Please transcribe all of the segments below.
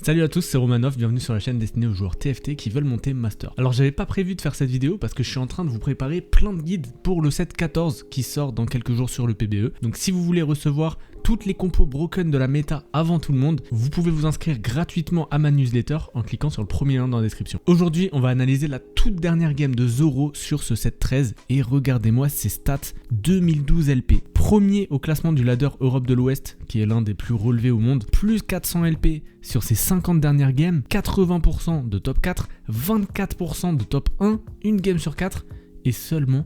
Salut à tous, c'est Romanov, bienvenue sur la chaîne destinée aux joueurs TFT qui veulent monter Master. Alors j'avais pas prévu de faire cette vidéo parce que je suis en train de vous préparer plein de guides pour le set 14 qui sort dans quelques jours sur le PBE. Donc si vous voulez recevoir toutes les compos broken de la méta avant tout le monde, vous pouvez vous inscrire gratuitement à ma newsletter en cliquant sur le premier lien dans la description. Aujourd'hui, on va analyser la toute dernière game de Zoro sur ce set 13 et regardez-moi ses stats. 2012 LP, premier au classement du ladder Europe de l'Ouest qui est l'un des plus relevés au monde, plus 400 LP sur ses 50 dernières games, 80% de top 4, 24% de top 1, une game sur 4 et seulement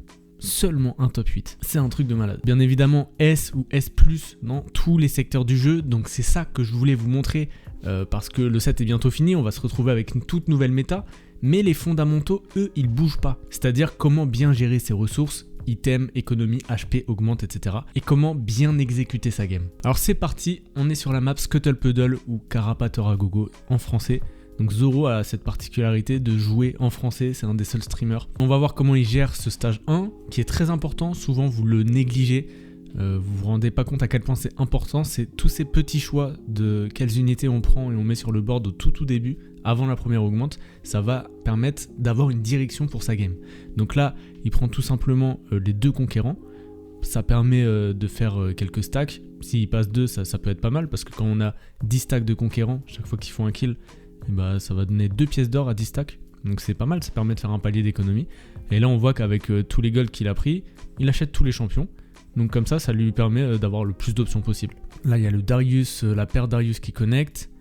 un top 8. C'est un truc de malade. Bien évidemment S ou S+, dans tous les secteurs du jeu, donc c'est ça que je voulais vous montrer parce que le set est bientôt fini, on va se retrouver avec une toute nouvelle méta, mais les fondamentaux, eux, ils bougent pas. C'est-à-dire comment bien gérer ses ressources, items, économie, HP, augmente, etc. Et comment bien exécuter sa game. Alors c'est parti, on est sur la map Scuttle Puddle ou Carapateur à gogo en français. Donc Zoro a cette particularité de jouer en français, c'est un des seuls streamers. On va voir comment il gère ce stage 1, qui est très important, souvent vous le négligez. Vous vous rendez pas compte à quel point c'est important, c'est tous ces petits choix de quelles unités on prend et on met sur le board au tout début, avant la première augmente, ça va permettre d'avoir une direction pour sa game. Donc là, il prend tout simplement les 2 conquérants, ça permet de faire quelques stacks, s'il passe 2, ça peut être pas mal, parce que quand on a 10 stacks de conquérants, chaque fois qu'ils font un kill, et bah, ça va donner 2 pièces d'or à 10 stacks, donc c'est pas mal, ça permet de faire un palier d'économie. Et là on voit qu'avec tous les golds qu'il a pris, il achète tous les champions. Donc comme ça lui permet d'avoir le plus d'options possible. Là il y a le Darius, la paire Darius qui connecte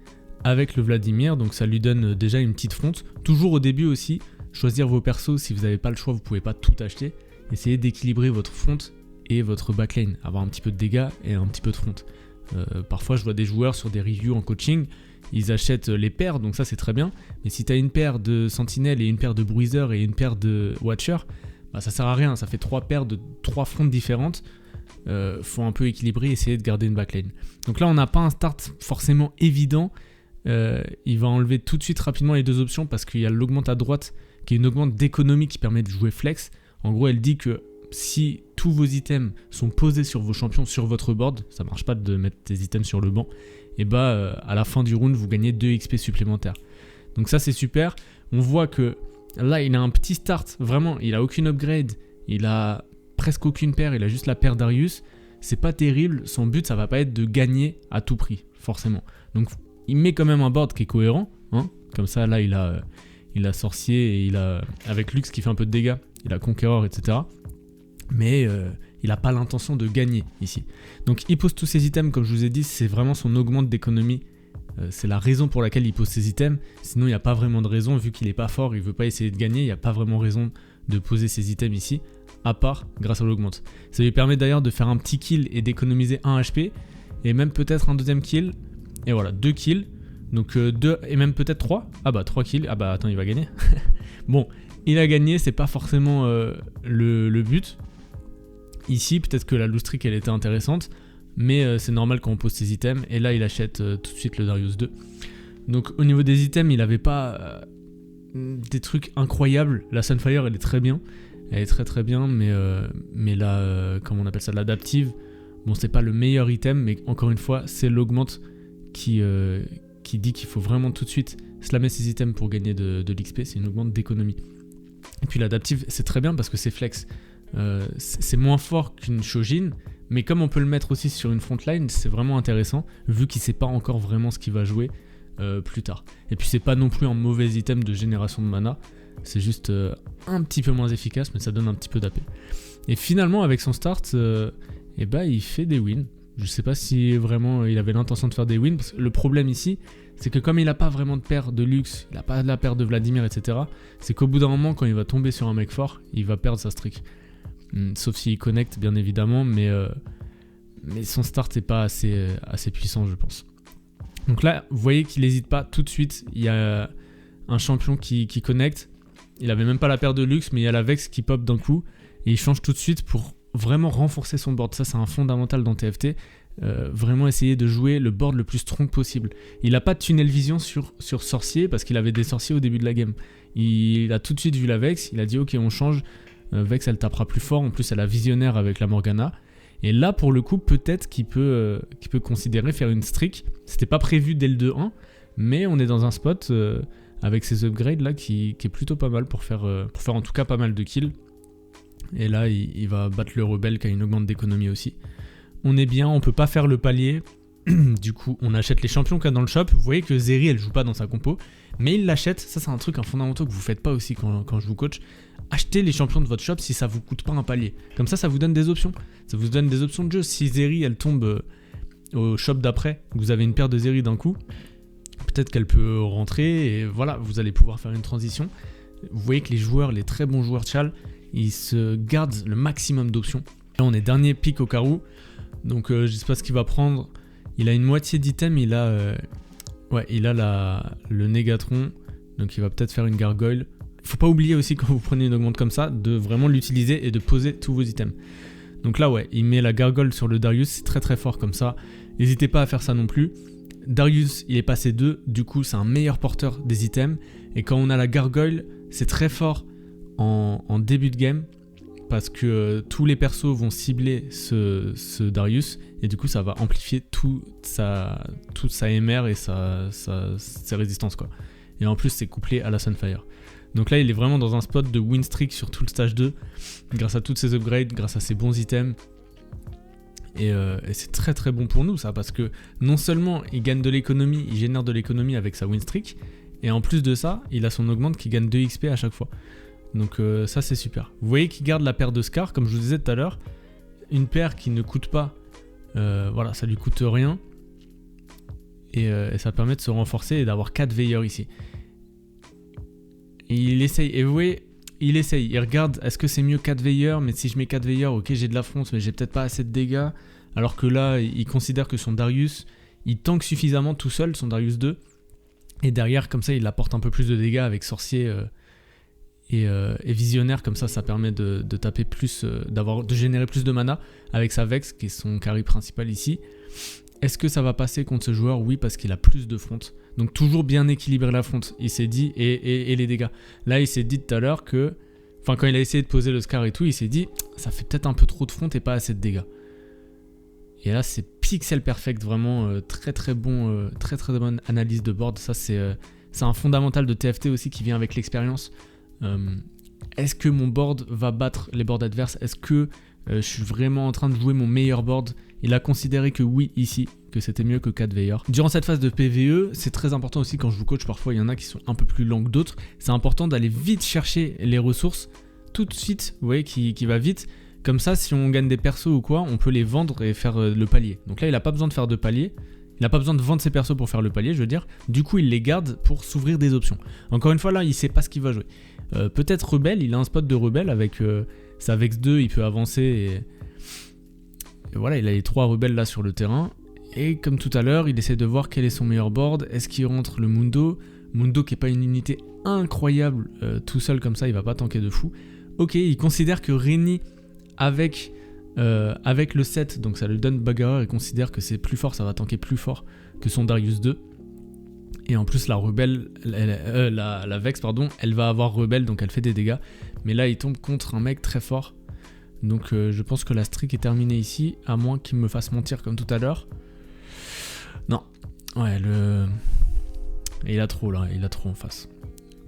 avec le Vladimir, donc ça lui donne déjà une petite fronte. Toujours au début aussi, choisir vos persos, si vous n'avez pas le choix, vous pouvez pas tout acheter. Essayez d'équilibrer votre front et votre backlane, avoir un petit peu de dégâts et un petit peu de front. Parfois je vois des joueurs sur des reviews en coaching, ils achètent les paires, donc ça c'est très bien. Mais si tu as une paire de Sentinelle et une paire de Bruiser et une paire de Watcher, bah ça sert à rien, ça fait 3 paires de 3 fronts différentes. Faut un peu équilibrer et essayer de garder une backlane. Donc là on n'a pas un start forcément évident. Il va enlever tout de suite rapidement les 2 options parce qu'il y a l'augmente à droite qui est une augmente d'économie qui permet de jouer flex. En gros elle dit que si tous vos items sont posés sur vos champions sur votre board, ça marche pas de mettre des items sur le banc, et bah à la fin du round vous gagnez 2 XP supplémentaires. Donc ça c'est super. On voit que là il a un petit start, vraiment il a aucune upgrade, il a presque aucune paire, il a juste la paire Darius. C'est pas terrible, son but ça va pas être de gagner à tout prix, forcément. Donc il met quand même un board qui est cohérent, hein. Comme ça là il a sorcier et il a avec Lux qui fait un peu de dégâts, il a conquéreur, etc. Mais il n'a pas l'intention de gagner ici. Donc il pose tous ses items, comme je vous ai dit, c'est vraiment son augmente d'économie. C'est la raison pour laquelle il pose ses items. Sinon il n'y a pas vraiment de raison, vu qu'il n'est pas fort, il ne veut pas essayer de gagner, il n'y a pas vraiment raison de poser ses items ici, à part grâce à l'augmente. Ça lui permet d'ailleurs de faire un petit kill et d'économiser 1 HP, et même peut-être un deuxième kill. Et voilà, 2 kills, donc 2 et même peut-être 3. Ah bah 3 kills, ah bah attends il va gagner. Bon, il a gagné, c'est pas forcément le but. Ici peut-être que la loose streak elle était intéressante, mais c'est normal quand on pose ses items. Et là il achète tout de suite le Darius 2. Donc au niveau des items il avait pas des trucs incroyables. La Sunfire elle est très bien, elle est très bien, mais là comment on appelle ça, l'adaptive, bon c'est pas le meilleur item, mais encore une fois c'est l'augmente qui dit qu'il faut vraiment tout de suite slammer ses items pour gagner de l'XP, c'est une augmente d'économie. Et puis l'adaptive c'est très bien parce que c'est flex, c'est moins fort qu'une Shojin, mais comme on peut le mettre aussi sur une frontline, c'est vraiment intéressant vu qu'il sait pas encore vraiment ce qu'il va jouer plus tard. Et puis c'est pas non plus un mauvais item de génération de mana, c'est juste un petit peu moins efficace, mais ça donne un petit peu d'AP. Et finalement avec son start, il fait des wins. Je sais pas si vraiment il avait l'intention de faire des wins, parce que le problème ici, c'est que comme il a pas vraiment de paire de luxe, il a pas de la paire de Vladimir, etc., c'est qu'au bout d'un moment, quand il va tomber sur un mec fort, il va perdre sa streak. Sauf s'il connecte, bien évidemment, mais son start n'est pas assez puissant, je pense. Donc là, vous voyez qu'il n'hésite pas tout de suite, il y a un champion qui connecte, il avait même pas la paire de luxe, mais il y a la Vex qui pop d'un coup, et il change tout de suite pour vraiment renforcer son board. Ça c'est un fondamental dans TFT, vraiment essayer de jouer le board le plus strong possible. Il n'a pas de tunnel vision sur sorcier parce qu'il avait des sorciers au début de la game. Il a tout de suite vu la Vex, il a dit ok on change, Vex elle tapera plus fort, en plus elle a visionnaire avec la Morgana. Et là pour le coup peut-être qu'il peut considérer faire une streak. C'était pas prévu dès le 2-1, Mais on est dans un spot avec ces upgrades là qui est plutôt pas mal pour faire en tout cas pas mal de kills. Et là, il va battre le rebelle qui a une augmente d'économie aussi. On est bien, on peut pas faire le palier. Du coup, on achète les champions qu'il y a dans le shop. Vous voyez que Zeri, elle joue pas dans sa compo, mais il l'achète. Ça, c'est un truc, un fondamental que vous faites pas aussi quand je vous coach. Achetez les champions de votre shop si ça vous coûte pas un palier. Comme ça vous donne des options. Ça vous donne des options de jeu. Si Zeri, elle tombe au shop d'après, que vous avez une paire de Zeri d'un coup, peut-être qu'elle peut rentrer et voilà, vous allez pouvoir faire une transition. Vous voyez que les joueurs, les très bons joueurs de Chal, ils se gardent le maximum d'options. Là, on est dernier pick au carreau. Donc, je sais pas ce qu'il va prendre. Il a une moitié d'item, il a le Négatron, donc il va peut-être faire une gargoyle. Faut pas oublier aussi quand vous prenez une augmente comme ça, de vraiment l'utiliser et de poser tous vos items. Donc là il met la gargoyle sur le Darius, c'est très très fort comme ça. N'hésitez pas à faire ça non plus. Darius, il est passé 2, du coup c'est un meilleur porteur des items. Et quand on a la gargoyle, c'est très fort en début de game. Parce que tous les persos vont cibler ce Darius et du coup ça va amplifier toute sa MR et ses résistances quoi. Et en plus c'est couplé à la Sunfire. Donc là il est vraiment dans un spot de win streak sur tout le stage 2 grâce à toutes ses upgrades, grâce à ses bons items. Et c'est très très bon pour nous ça, parce que non seulement il gagne de l'économie, il génère de l'économie avec sa win streak, et en plus de ça il a son augmente qui gagne 2 XP à chaque fois. Donc ça c'est super. Vous voyez qu'il garde la paire de Scar, comme je vous disais tout à l'heure. Une paire qui ne coûte pas, voilà, ça lui coûte rien. Et ça permet de se renforcer et d'avoir 4 veilleurs ici. Et il essaye, et vous voyez, il essaye. Il regarde, est-ce que c'est mieux 4 veilleurs, mais si je mets 4 veilleurs, ok j'ai de la fronce, mais j'ai peut-être pas assez de dégâts. Alors que là, il considère que son Darius, il tank suffisamment tout seul, son Darius 2. Et derrière, comme ça, il apporte un peu plus de dégâts avec Sorcier... Et visionnaire, comme ça permet de taper plus, de générer plus de mana avec sa Vex qui est son carry principal ici. Est-ce que ça va passer contre ce joueur? Oui, parce qu'il a plus de front. Donc toujours bien équilibrer la front, il s'est dit, et les dégâts. Là il s'est dit tout à l'heure que, enfin quand il a essayé de poser le Scar et tout, il s'est dit ça fait peut-être un peu trop de front et pas assez de dégâts. Et là c'est pixel perfect, vraiment très très bon, très très bonne analyse de board. Ça c'est un fondamental de TFT aussi qui vient avec l'expérience. Est-ce que mon board va battre les boards adverses? Est-ce que je suis vraiment en train de jouer mon meilleur board? Il a considéré que oui ici, que c'était mieux que 4 veilleurs. Durant cette phase de PvE, c'est très important aussi quand je vous coach, parfois il y en a qui sont un peu plus lents que d'autres. C'est important d'aller vite chercher les ressources, tout de suite, vous voyez, qui va vite. Comme ça, si on gagne des persos ou quoi, on peut les vendre et faire le palier. Donc là, il n'a pas besoin de faire de palier. Il n'a pas besoin de vendre ses persos pour faire le palier, je veux dire. Du coup, il les garde pour s'ouvrir des options. Encore une fois, là, il sait pas ce qu'il va jouer. Peut-être rebelle, il a un spot de rebelle avec sa Vex 2, il peut avancer et voilà, il a les 3 rebelles là sur le terrain. Et comme tout à l'heure, il essaie de voir quel est son meilleur board. Est-ce qu'il rentre le Mundo qui est pas une unité incroyable, tout seul comme ça, il va pas tanker de fou. Ok, il considère que Reni avec le 7, donc ça lui donne bagarreur, et considère que c'est plus fort, ça va tanker plus fort que son Darius 2. Et en plus la rebelle, la Vex pardon, elle va avoir rebelle, donc elle fait des dégâts. Mais là il tombe contre un mec très fort. Donc je pense que la streak est terminée ici, à moins qu'il me fasse mentir comme tout à l'heure. Non, ouais, il a trop là, il a trop en face.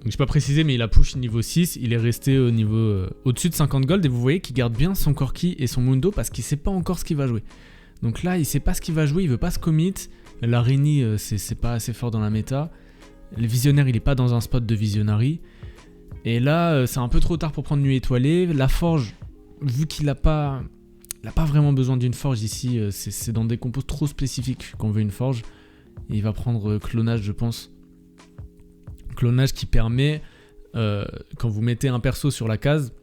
Donc j'ai pas précisé, mais il a push niveau 6, il est resté au niveau au-dessus de 50 gold, et vous voyez qu'il garde bien son Corki et son Mundo parce qu'il sait pas encore ce qu'il va jouer. Donc là il sait pas ce qu'il va jouer, il veut pas se commit. La Reni c'est pas assez fort dans la méta. Le visionnaire il est pas dans un spot de visionary. Et là c'est un peu trop tard pour prendre nuit étoilée. La forge, vu qu'il a pas vraiment besoin d'une forge ici, c'est dans des compos trop spécifiques qu'on veut une forge. Et il va prendre clonage, je pense. Clonage qui permet, quand vous mettez un perso sur la case,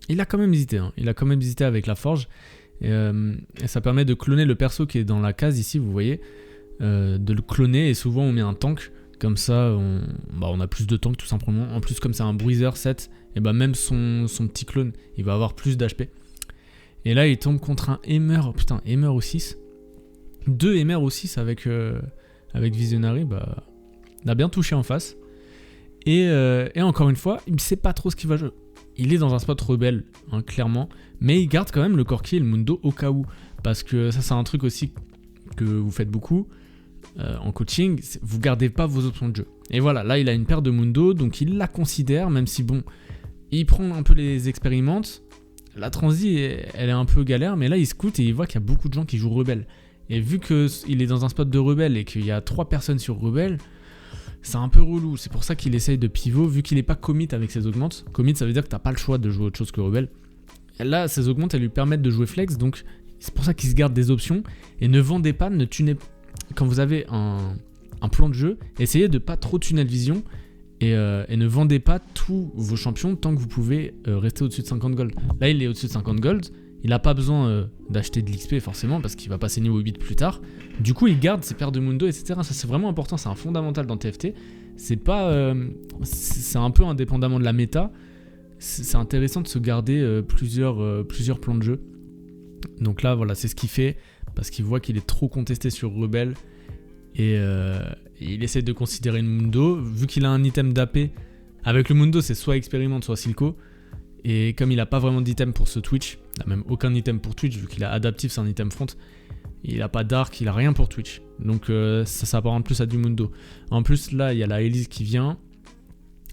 il a quand même hésité, hein. Il a quand même hésité avec la forge. Et ça permet de cloner le perso qui est dans la case ici, vous voyez. De le cloner, et souvent on met un tank. Comme ça, on a plus de tank tout simplement. En plus, comme c'est un bruiser 7, et bah même son petit clone, il va avoir plus d'HP. Et là, il tombe contre un Aimer. Oh, putain, Aimer au 6. 2 Aimer au 6 avec Visionary, bah, il a bien touché en face. Et encore une fois, il ne sait pas trop ce qu'il va jouer. Il est dans un spot rebelle, hein, clairement. Mais il garde quand même le Corki et le Mundo au cas où. Parce que ça, c'est un truc aussi que vous faites beaucoup. en coaching, vous gardez pas vos options de jeu. Et voilà, là il a une paire de Mundo, donc il la considère, même si bon, il prend un peu les expérimentes. La transi, elle est un peu galère, mais là il scout et il voit qu'il y a beaucoup de gens qui jouent rebelle. Et vu qu'il est dans un spot de rebelle et qu'il y a 3 personnes sur rebelle, c'est un peu relou. C'est pour ça qu'il essaye de pivot, vu qu'il n'est pas commit avec ses augmentes. Commit, ça veut dire que t'as pas le choix de jouer autre chose que rebelle. Et là, ses augmentes, elles lui permettent de jouer flex, donc c'est pour ça qu'il se garde des options. Et ne vendez pas, ne tunez. Quand vous avez un plan de jeu, essayez de pas trop tunnel vision et ne vendez pas tous vos champions tant que vous pouvez rester au-dessus de 50 gold. Là, il est au-dessus de 50 gold. Il n'a pas besoin d'acheter de l'XP forcément parce qu'il va passer niveau 8 plus tard. Du coup, il garde ses paires de Mundo, etc. Ça, c'est vraiment important. C'est un fondamental dans TFT. C'est pas, c'est un peu indépendamment de la méta. C'est intéressant de se garder plusieurs plans de jeu. Donc là, voilà, c'est ce qu'il fait parce qu'il voit qu'il est trop contesté sur Rebelle et il essaie de considérer une Mundo. Vu qu'il a un item d'AP, avec le Mundo, c'est soit Expérimente, soit Silco. Et comme il n'a pas vraiment d'item pour ce Twitch, il n'a même aucun item pour Twitch, vu qu'il a Adaptif, c'est un item front. Il n'a pas Dark, il n'a rien pour Twitch. Donc ça s'apparente plus à du Mundo. En plus, là, il y a la Elise qui vient.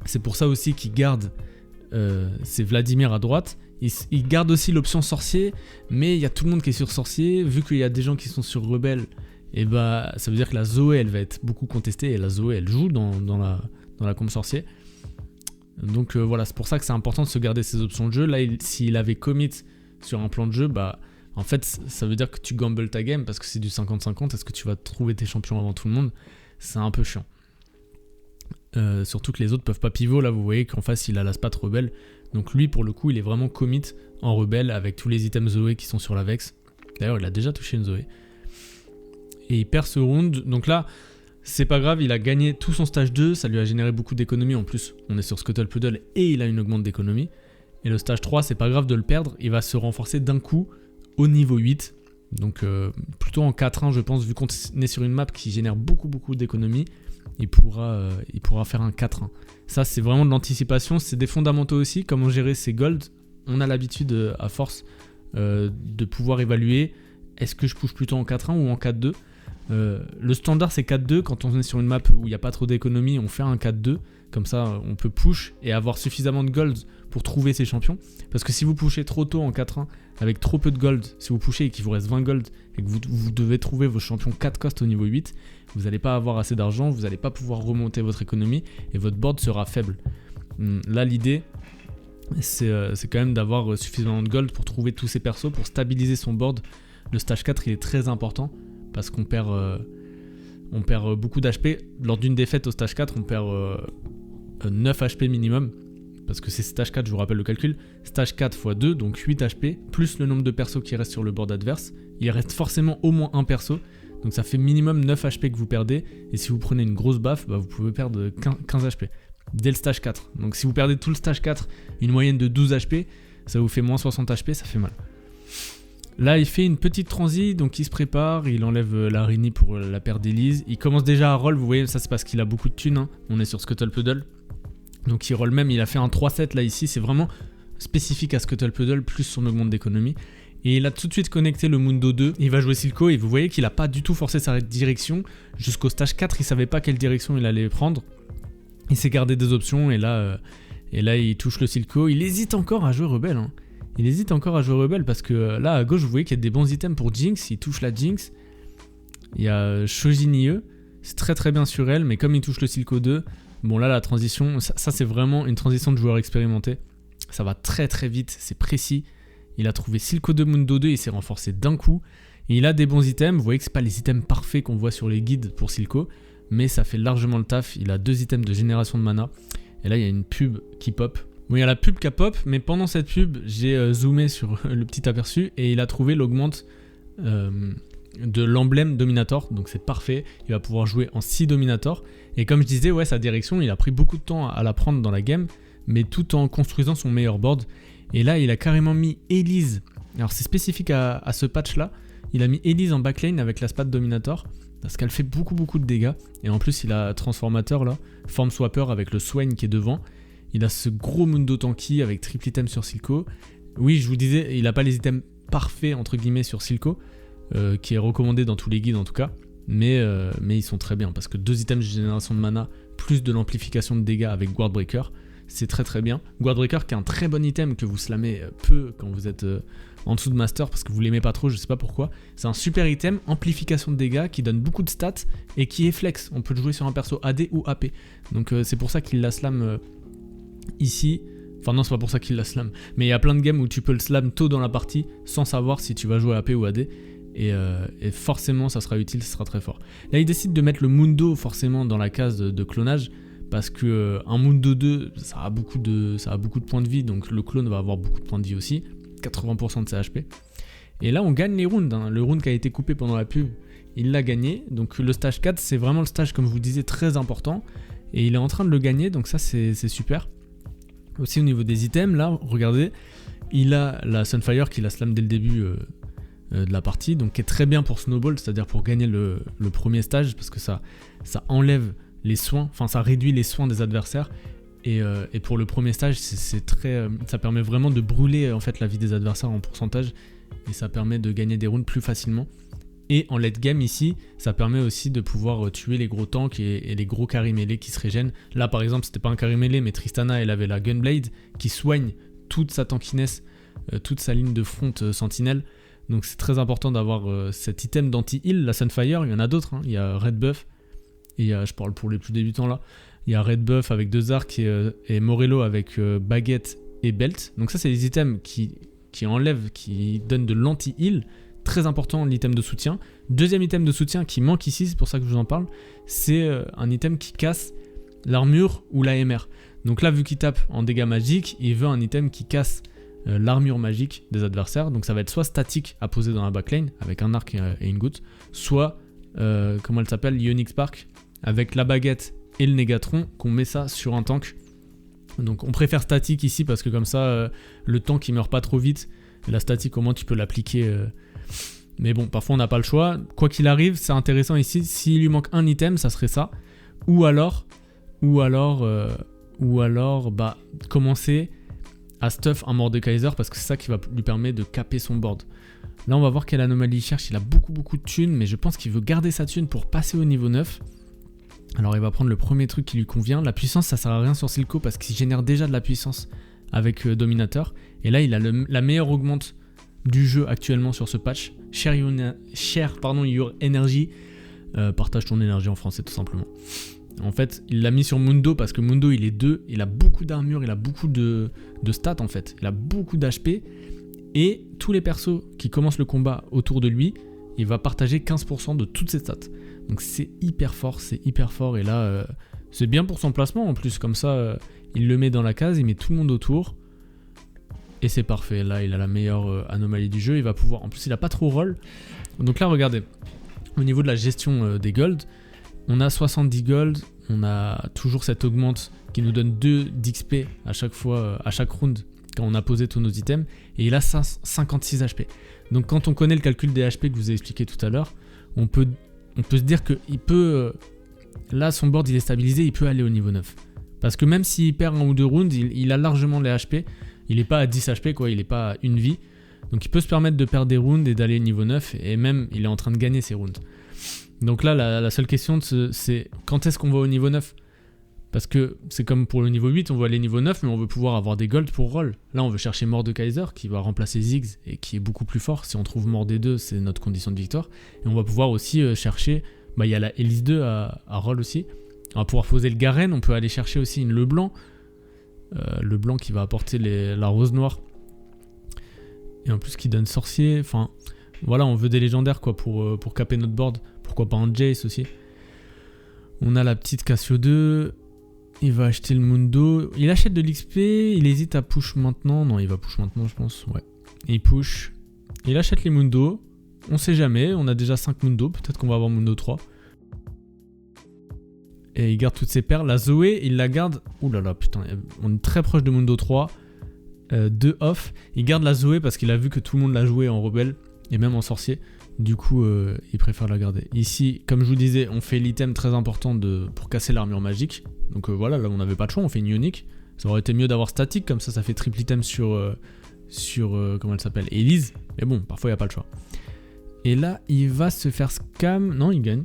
C'est pour ça aussi qu'il garde c'est Vladimir à droite. Il garde aussi l'option sorcier, mais il y a tout le monde qui est sur sorcier. Vu qu'il y a des gens qui sont sur rebelle, et bah ça veut dire que la Zoé elle va être beaucoup contestée. Et la Zoé elle joue dans la comp sorcier. Donc voilà, c'est pour ça que c'est important de se garder ses options de jeu. Là, s'il avait commit sur un plan de jeu, bah en fait ça veut dire que tu gambles ta game parce que c'est du 50-50. Est-ce que tu vas trouver tes champions avant tout le monde? C'est un peu chiant. Surtout que les autres peuvent pas pivot. Là vous voyez qu'en face il a la spat rebelle. Donc lui pour le coup il est vraiment commit en rebelle avec tous les items Zoé qui sont sur la Vex. D'ailleurs il a déjà touché une Zoé. Et il perd ce round. Donc là c'est pas grave, il a gagné tout son stage 2, ça lui a généré beaucoup d'économies en plus. On est sur Scuttle Puddle et il a une augmente d'économie. Et le stage 3, c'est pas grave de le perdre, il va se renforcer d'un coup au niveau 8. Donc plutôt en 4-1 je pense, vu qu'on est sur une map qui génère beaucoup d'économies, il pourra faire un 4-1. Ça c'est vraiment de l'anticipation, c'est des fondamentaux aussi, comment gérer ses golds. On a l'habitude à force de pouvoir évaluer, est-ce que je push plutôt en 4-1 ou en 4-2 ? Le standard c'est 4-2, quand on est sur une map où il n'y a pas trop d'économie, on fait un 4-2, comme ça on peut push et avoir suffisamment de gold pour trouver ses champions. Parce que si vous pushez trop tôt en 4-1 avec trop peu de gold, si vous pushez et qu'il vous reste 20 gold et que vous devez trouver vos champions 4 cost au niveau 8, vous n'allez pas avoir assez d'argent, vous n'allez pas pouvoir remonter votre économie et votre board sera faible. Là l'idée c'est quand même d'avoir suffisamment de gold pour trouver tous ses persos, pour stabiliser son board. Le stage 4 il est très important parce qu'on perd beaucoup d'HP. Lors d'une défaite au stage 4, on perd 9 HP minimum. Parce que c'est stage 4, je vous rappelle le calcul. Stage 4 x 2, donc 8 HP, plus le nombre de persos qui restent sur le board adverse. Il reste forcément au moins un perso. Donc ça fait minimum 9 HP que vous perdez. Et si vous prenez une grosse baffe, bah vous pouvez perdre 15 HP dès le stage 4. Donc si vous perdez tout le stage 4, une moyenne de 12 HP, ça vous fait moins 60 HP, ça fait mal. Là, il fait une petite transi, donc il se prépare, il enlève la Rini pour la paire d'Elise. Il commence déjà à roll, vous voyez, ça c'est parce qu'il a beaucoup de thunes. Hein. On est sur Scuttle Puddle. Donc il roll même, il a fait un 3-7 là ici, c'est vraiment spécifique à Scuttle Puddle, plus son augmente d'économie. Et il a tout de suite connecté le Mundo 2, il va jouer Silco et vous voyez qu'il a pas du tout forcé sa direction. Jusqu'au stage 4, il savait pas quelle direction il allait prendre. Il s'est gardé des options et là il touche le Silco. Il hésite encore à jouer rebelle. Hein. Il hésite encore à jouer rebelle parce que là à gauche vous voyez qu'il y a des bons items pour Jinx, il touche la Jinx. Il y a Shojin, c'est très bien sur elle, mais comme il touche le Silco 2, bon là la transition, ça c'est vraiment une transition de joueur expérimenté. Ça va très vite, c'est précis. Il a trouvé Silco 2, Mundo 2, il s'est renforcé d'un coup. Et il a des bons items, vous voyez que c'est pas les items parfaits qu'on voit sur les guides pour Silco, mais ça fait largement le taf. Il a 2 items de génération de mana. Et là il y a une pub qui pop. Bon, il y a la pub qui a pop, mais pendant cette pub, j'ai zoomé sur le petit aperçu et il a trouvé l'augmente de l'emblème Dominator, donc c'est parfait. Il va pouvoir jouer en 6 Dominator. Et comme je disais, ouais, sa direction, il a pris beaucoup de temps à la prendre dans la game, mais tout en construisant son meilleur board. Et là, il a carrément mis Elise. Alors, c'est spécifique à ce patch-là. Il a mis Elise en backline avec la spat Dominator, parce qu'elle fait beaucoup de dégâts. Et en plus, il a Transformateur là, Form Swapper avec le Swain qui est devant. Il a ce gros Mundo tanky avec triple item sur Silco. Oui, je vous disais, il n'a pas les items parfaits entre guillemets sur Silco, qui est recommandé dans tous les guides en tout cas. mais ils sont très bien, parce que 2 items de génération de mana, plus de l'amplification de dégâts avec Guardbreaker, c'est très très bien. Guardbreaker qui est un très bon item que vous slamez peu quand vous êtes en dessous de Master, parce que vous l'aimez pas trop, je sais pas pourquoi. C'est un super item, amplification de dégâts, qui donne beaucoup de stats, et qui est flex. On peut le jouer sur un perso AD ou AP. Donc c'est pour ça qu'il la slam ici. Enfin non, c'est pas pour ça qu'il la slam, mais il y a plein de games où tu peux le slam tôt dans la partie, sans savoir si tu vas jouer AP ou AD. Et forcément ça sera utile, ça sera très fort. Là il décide de mettre le Mundo forcément dans la case de clonage, parce que un Mundo 2 ça a beaucoup de points de vie, donc le clone va avoir beaucoup de points de vie aussi, 80% de ses HP. Et là on gagne les rounds, hein. Le round qui a été coupé pendant la pub, il l'a gagné, donc le stage 4 c'est vraiment le stage, comme je vous disais, très important, et il est en train de le gagner, donc ça c'est super. Aussi au niveau des items, là regardez, il a la Sunfire qui la slam dès le début de la partie, donc qui est très bien pour Snowball, c'est-à-dire pour gagner le premier stage, parce que ça enlève les soins, enfin ça réduit les soins des adversaires, et pour le premier stage c'est très, ça permet vraiment de brûler en fait la vie des adversaires en pourcentage, et ça permet de gagner des rounds plus facilement. Et en late game ici, ça permet aussi de pouvoir tuer les gros tanks et les gros carry mêlés qui se régènent. Là par exemple c'était pas un carry mêlé, mais Tristana elle avait la Gunblade qui soigne toute sa tankiness, toute sa ligne de front sentinelle. Donc c'est très important d'avoir cet item d'anti-heal. La Sunfire, il y en a d'autres, hein. Il y a Red Buff, et je parle pour les plus débutants là, il y a Red Buff avec 2 arcs et Morello avec baguette et belt. Donc ça c'est des items qui enlèvent, qui donnent de l'anti-heal. Très important, l'item de soutien. Deuxième item de soutien qui manque ici, c'est pour ça que je vous en parle, c'est un item qui casse l'armure ou l'AMR. Donc là vu qu'il tape en dégâts magiques, il veut un item qui casse l'armure magique des adversaires, donc ça va être soit statique à poser dans la backlane avec un arc et une goutte, soit comment elle s'appelle, Ionic Spark avec la baguette et le Négatron, qu'on met ça sur un tank. Donc on préfère statique ici parce que comme ça le tank il meurt pas trop vite, la statique au moins tu peux l'appliquer, mais bon parfois on n'a pas le choix. Quoi qu'il arrive, c'est intéressant ici, s'il lui manque un item ça serait ça, ou alors bah commencer à stuff un Mordekaiser, parce que c'est ça qui va lui permettre de caper son board. Là on va voir quelle anomalie il cherche, il a beaucoup de thunes, mais je pense qu'il veut garder sa thune pour passer au niveau 9. Alors il va prendre le premier truc qui lui convient. La puissance ça sert à rien sur Silco parce qu'il génère déjà de la puissance avec Dominator, et là il a la meilleure augmente du jeu actuellement sur ce patch. Share your energy, partage ton énergie en français tout simplement. En fait, il l'a mis sur Mundo parce que Mundo il est 2, il a beaucoup d'armure, il a beaucoup de stats en fait, il a beaucoup d'HP, et tous les persos qui commencent le combat autour de lui, il va partager 15% de toutes ses stats. Donc c'est hyper fort, et là c'est bien pour son placement en plus, comme ça il le met dans la case, il met tout le monde autour, et c'est parfait. Là il a la meilleure anomalie du jeu, il va pouvoir, en plus il a pas trop roll. Donc là regardez, au niveau de la gestion des gold, on a 70 gold, on a toujours cette augmente qui nous donne 2 d'XP à chaque fois, à chaque round quand on a posé tous nos items, et il a 56 HP. Donc quand on connaît le calcul des HP que je vous ai expliqué tout à l'heure, on peut se dire que il peut, là son board il est stabilisé, il peut aller au niveau 9. Parce que même s'il perd 1 ou 2 rounds, il a largement les HP, il n'est pas à 10 HP quoi, il n'est pas à une vie. Donc il peut se permettre de perdre des rounds et d'aller au niveau 9, et même il est en train de gagner ses rounds. Donc là la seule question c'est quand est-ce qu'on va au niveau 9 ? Parce que c'est comme pour le niveau 8, on veut aller niveau 9, mais on veut pouvoir avoir des golds pour roll. Là on veut chercher Mordekaiser qui va remplacer Ziggs et qui est beaucoup plus fort. Si on trouve Mordé 2, c'est notre condition de victoire. Et on va pouvoir aussi chercher, il y a la Elise 2 à roll aussi. On va pouvoir poser le Garen, on peut aller chercher aussi une Leblanc. Le blanc qui va apporter la rose noire. Et en plus qui donne sorcier, enfin voilà, on veut des légendaires quoi pour caper notre board. Pourquoi pas un Jace aussi. On a la petite Cassio 2. Il va acheter le Mundo. Il achète de l'XP. Il hésite à push maintenant. Non, il va push maintenant, je pense. Ouais. Il push. Il achète les Mundo. On sait jamais. On a déjà 5 Mundo. Peut-être qu'on va avoir Mundo 3. Et il garde toutes ses perles. La Zoé, il la garde. Ouh là là, putain. On est très proche de Mundo 3. 2 off. Il garde la Zoé parce qu'il a vu que tout le monde l'a joué en rebelle. Et même en sorcier. Du coup, il préfère la garder. Ici, comme je vous disais, on fait l'item très important pour casser l'armure magique. Donc voilà, là on n'avait pas de choix, on fait une Ionic. Ça aurait été mieux d'avoir statique, comme ça fait triple item sur comment elle s'appelle, Elise. Mais bon, parfois il n'y a pas le choix. Et là, il va se faire scam. Non, il gagne.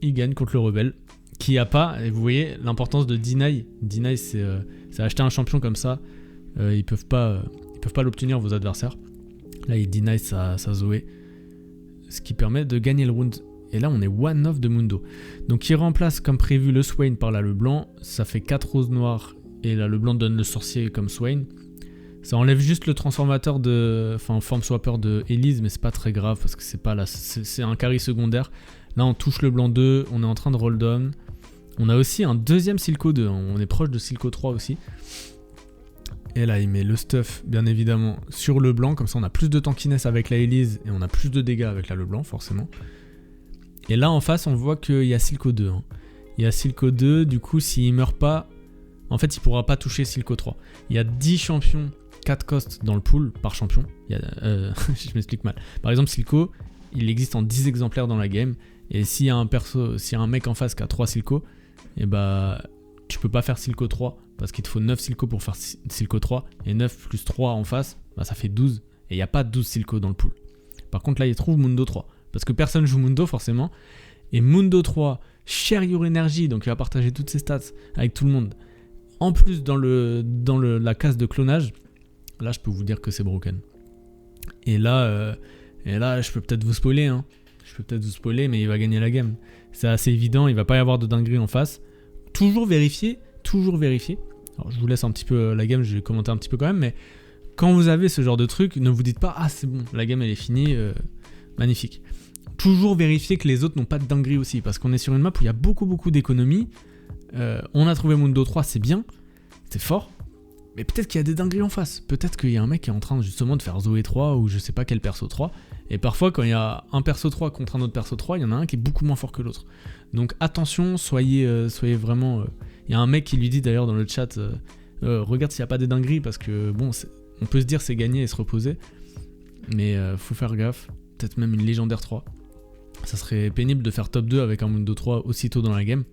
il gagne contre le rebelle, qui a pas, et vous voyez l'importance de deny. Deny, c'est acheter un champion comme ça, ils peuvent pas l'obtenir, vos adversaires. Là, il deny sa Zoé, ce qui permet de gagner le round. Et là, on est one-off de Mundo. Donc, il remplace comme prévu le Swain par là le blanc. Ça fait 4 roses noires. Et là, le blanc donne le sorcier comme Swain. Ça enlève juste le transformateur form swapper de Elise, mais c'est pas très grave parce que c'est pas là. C'est un carry secondaire. Là, on touche le blanc 2. On est en train de roll down. On a aussi un deuxième Silco 2. On est proche de Silco 3 aussi. Et là, il met le stuff, bien évidemment, sur le blanc. Comme ça, on a plus de tankiness avec la Elise. Et on a plus de dégâts avec là le blanc, forcément. Et là en face on voit qu'il y a Silco 2. Il y a Silco 2, du coup s'il meurt pas, en fait il pourra pas toucher Silco 3. Il y a 10 champions 4 cost dans le pool par champion. Je m'explique mal. Par exemple Silco, il existe en 10 exemplaires dans la game. Et s'il y a un mec en face qui a 3 Silco, et bah tu peux pas faire Silco 3 parce qu'il te faut 9 Silco pour faire Silco 3. Et 9 plus 3 en face, bah ça fait 12. Et il n'y a pas 12 Silco dans le pool. Par contre là il trouve Mundo 3. Parce que personne joue Mundo forcément. Et Mundo 3, share your energy, donc il va partager toutes ses stats avec tout le monde. En plus dans la case de clonage, là je peux vous dire que c'est broken. Et là je peux peut-être vous spoiler. Mais il va gagner la game. C'est assez évident, il va pas y avoir de dinguerie en face. Toujours vérifier. Alors je vous laisse un petit peu la game, je vais commenter un petit peu quand même, mais quand vous avez ce genre de truc, ne vous dites pas « Ah c'est bon, la game elle est finie, magnifique ». Toujours vérifier que les autres n'ont pas de dinguerie aussi, parce qu'on est sur une map où il y a beaucoup d'économies. On a trouvé Mundo 3, c'est bien, c'est fort, mais peut-être qu'il y a des dingueries en face. Peut-être qu'il y a un mec qui est en train justement de faire Zoé 3 ou je sais pas quel perso 3. Et parfois, quand il y a un perso 3 contre un autre perso 3, il y en a un qui est beaucoup moins fort que l'autre. Donc attention, soyez vraiment. Il y a un mec qui lui dit d'ailleurs dans le chat regarde s'il n'y a pas des dingueries, parce que bon, on peut se dire c'est gagner et se reposer, mais faut faire gaffe. Peut-être même une légendaire 3. Ça serait pénible de faire top 2 avec un Mundo 3 aussitôt dans la game.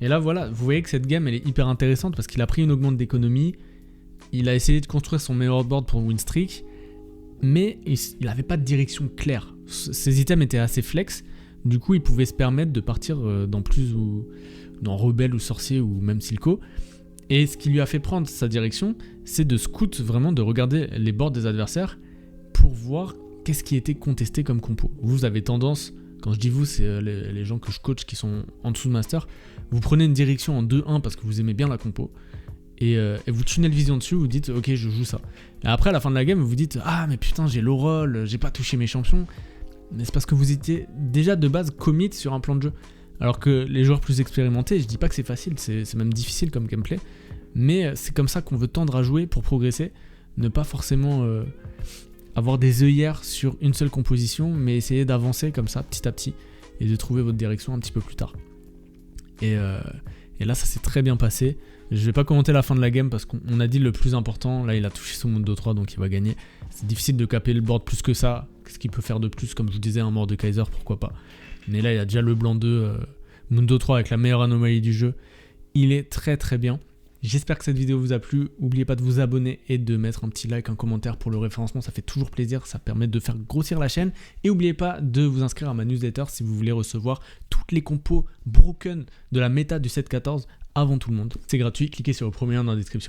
Et là voilà, vous voyez que cette game elle est hyper intéressante parce qu'il a pris une augmente d'économie, il a essayé de construire son meilleur board pour win streak, mais il n'avait pas de direction claire. Ses items étaient assez flex, du coup il pouvait se permettre de partir dans Rebelle ou Sorcier ou même Silco. Et ce qui lui a fait prendre sa direction, c'est de scout, vraiment de regarder les boards des adversaires pour voir qu'est-ce qui était contesté comme compo. Vous avez tendance, quand je dis vous, c'est les gens que je coach qui sont en dessous de master, vous prenez une direction en 2-1 parce que vous aimez bien la compo, et vous tunez le vision dessus, vous dites ok je joue ça. Et après à la fin de la game vous dites ah mais putain j'ai low roll, j'ai pas touché mes champions, mais c'est parce que vous étiez déjà de base commit sur un plan de jeu. Alors que les joueurs plus expérimentés, je dis pas que c'est facile, c'est même difficile comme gameplay, mais c'est comme ça qu'on veut tendre à jouer pour progresser, ne pas forcément avoir des œillères sur une seule composition, mais essayer d'avancer comme ça petit à petit et de trouver votre direction un petit peu plus tard. Et là ça s'est très bien passé. Je vais pas commenter la fin de la game parce qu'on a dit le plus important. Là il a touché son Mundo 3 donc il va gagner. C'est difficile de caper le board plus que ça. Qu'est-ce qu'il peut faire de plus? Comme je vous disais, un Mordekaiser, pourquoi pas. Mais là il y a déjà le blanc 2 Mundo 3 avec la meilleure anomalie du jeu. Il est très très bien. J'espère que cette vidéo vous a plu. N'oubliez pas de vous abonner et de mettre un petit like, un commentaire pour le référencement. Ça fait toujours plaisir, ça permet de faire grossir la chaîne. Et n'oubliez pas de vous inscrire à ma newsletter si vous voulez recevoir toutes les compos broken de la méta du 7-14 avant tout le monde. C'est gratuit, cliquez sur le premier lien dans la description.